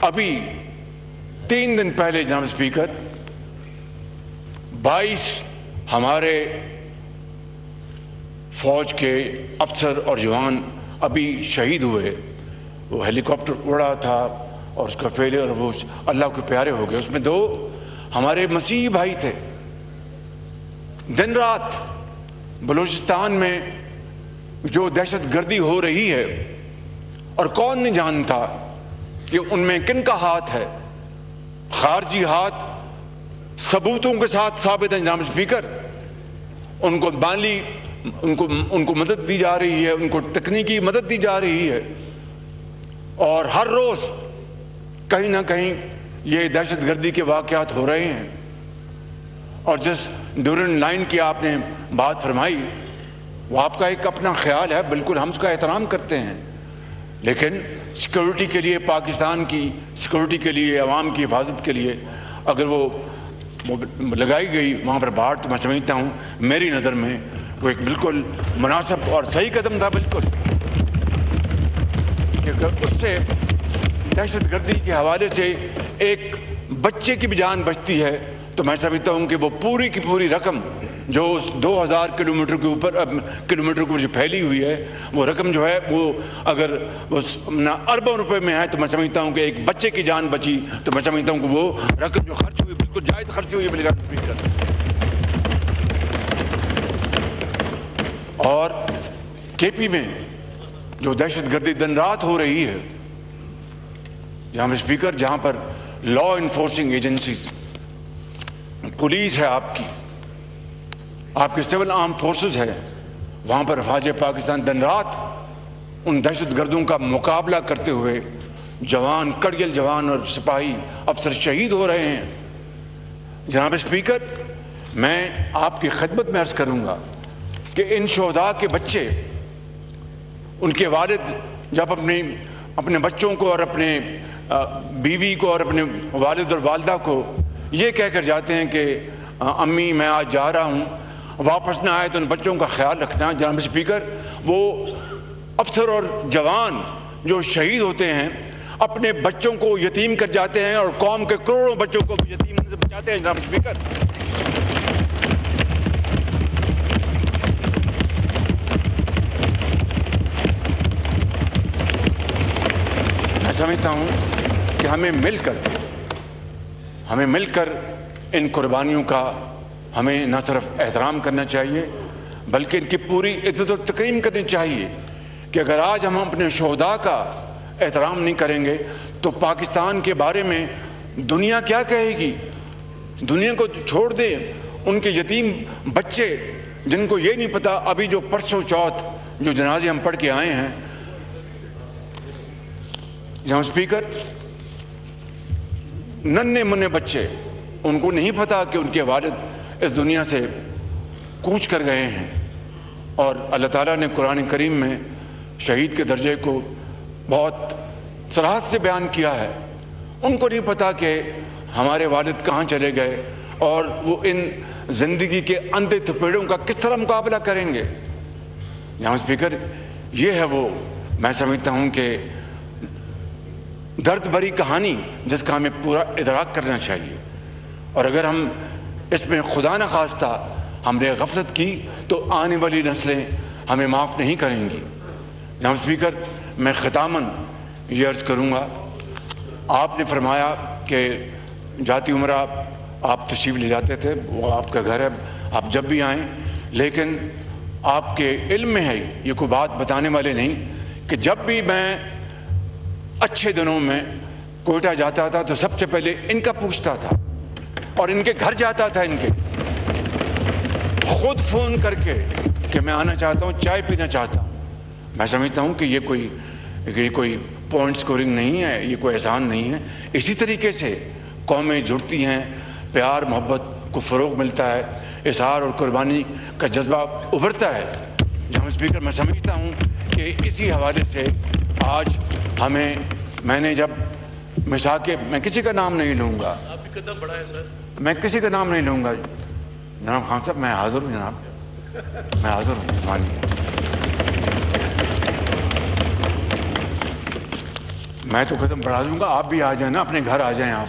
ابھی 3 دن پہلے جناب اسپیکر 22 ہمارے فوج کے افسر اور جوان ابھی شہید ہوئے. وہ ہیلی کاپٹر اڑا تھا اور اس کا فیلئر وہ اللہ کے پیارے ہو گئے. اس میں 2 ہمارے مسیحی بھائی تھے. دن رات بلوچستان میں جو دہشت گردی ہو رہی ہے اور کون نہیں جانتا کہ ان میں کن کا ہاتھ ہے. خارجی ہاتھ ثبوتوں کے ساتھ ثابت ہے جناب اسپیکر. ان کو مالی ان کو مدد دی جا رہی ہے, ان کو تکنیکی مدد دی جا رہی ہے, اور ہر روز کہیں نہ کہیں یہ دہشت گردی کے واقعات ہو رہے ہیں. اور جس ڈیورنڈ لائن کی آپ نے بات فرمائی وہ آپ کا ایک اپنا خیال ہے, بالکل ہم اس کا احترام کرتے ہیں, لیکن سیکورٹی کے لیے, پاکستان کی سیکورٹی کے لیے, عوام کی حفاظت کے لیے اگر وہ لگائی گئی وہاں پر باڑ, تو میں سمجھتا ہوں میری نظر میں وہ ایک بالکل مناسب اور صحیح قدم تھا. بالکل کہ اگر اس سے دہشت گردی کے حوالے سے ایک بچے کی بھی جان بچتی ہے تو میں سمجھتا ہوں کہ وہ پوری کی پوری رقم جو 2000 کلومیٹر کے اوپر جو پھیلی ہوئی ہے, وہ رقم جو ہے وہ اگر وہ اربوں روپے میں ہے تو میں سمجھتا ہوں کہ ایک بچے کی جان بچی تو میں سمجھتا ہوں کہ وہ رقم جو خرچ ہوئی بالکل جائز خرچ ہوئی ہے. اور کے پی میں جو دہشت گردی دن رات ہو رہی ہے جہاں اسپیکر, جہاں پر لا انفورسنگ ایجنسیز, پولیس ہے آپ کی, آپ کے سول آرم فورسز ہے, وہاں پر افواج پاکستان دن رات ان دہشت گردوں کا مقابلہ کرتے ہوئے جوان, کڑگل جوان اور سپاہی افسر شہید ہو رہے ہیں. جناب اسپیکر, میں آپ کی خدمت میں عرض کروں گا کہ ان شہداء کے بچے, ان کے والد جب اپنے بچوں کو اور اپنے بیوی کو اور اپنے والد اور والدہ کو یہ کہہ کر جاتے ہیں کہ امی میں آج جا رہا ہوں, واپس نہ آئے تو ان بچوں کا خیال رکھنا. جناب اسپیکر, وہ افسر اور جوان جو شہید ہوتے ہیں اپنے بچوں کو یتیم کر جاتے ہیں اور قوم کے کروڑوں بچوں کو یتیم ہونے سے بچاتے ہیں. جناب اسپیکر, میں سمجھتا ہوں کہ ہمیں مل کر ان قربانیوں کا ہمیں نہ صرف احترام کرنا چاہیے بلکہ ان کی پوری عزت و تکریم کرنی چاہیے. کہ اگر آج ہم اپنے شہداء کا احترام نہیں کریں گے تو پاکستان کے بارے میں دنیا کیا کہے گی. دنیا کو چھوڑ دیں ان کے یتیم بچے جن کو یہ نہیں پتا. ابھی جو پرسوں چوتھ جو جنازے ہم پڑھ کے آئے ہیں جہاں اسپیکر, ننھے منھے بچے, ان کو نہیں پتا کہ ان کے والد اس دنیا سے کوچ کر گئے ہیں. اور اللہ تعالیٰ نے قرآن کریم میں شہید کے درجے کو بہت صراحت سے بیان کیا ہے. ان کو نہیں پتا کہ ہمارے والد کہاں چلے گئے اور وہ ان زندگی کے اندھے تھپیڑوں کا کس طرح مقابلہ کریں گے. یہاں اسپیکر, یہ ہے وہ میں سمجھتا ہوں کہ درد بھری کہانی جس کا ہمیں پورا ادراک کرنا چاہیے. اور اگر ہم اس میں خدا نہ خواستہ ہم نے غفلت کی تو آنے والی نسلیں ہمیں معاف نہیں کریں گی. جناب اسپیکر, میں ختاماً یہ عرض کروں گا, آپ نے فرمایا کہ جاتی عمرہ آپ تشریف لے جاتے تھے, وہ آپ کا گھر ہے, آپ جب بھی آئیں, لیکن آپ کے علم میں ہے, یہ کوئی بات بتانے والے نہیں, کہ جب بھی میں اچھے دنوں میں کوئٹہ جاتا تھا تو سب سے پہلے ان کا پوچھتا تھا اور ان کے گھر جاتا تھا, ان کے خود فون کر کے کہ میں آنا چاہتا ہوں, چائے پینا چاہتا ہوں. میں سمجھتا ہوں کہ یہ کوئی پوائنٹ سکورنگ نہیں ہے, یہ کوئی احسان نہیں ہے. اسی طریقے سے قومیں جڑتی ہیں, پیار محبت کو فروغ ملتا ہے, اظہار اور قربانی کا جذبہ ابھرتا ہے. جہاں اسپیکر, میں سمجھتا ہوں کہ اسی حوالے سے آج ہمیں, میں نے جب مساکے, میں کسی کا نام نہیں لوں گا, آپ بھی قدم بڑھائیں سر, میں کسی کا نام نہیں لوں گا. جناب خان صاحب, میں حاضر ہوں, جناب میں حاضر ہوں. مانیے, میں تو قدم بڑھا دوں گا، آپ بھی آ جائیں نا، اپنے گھر آ جائیں آپ.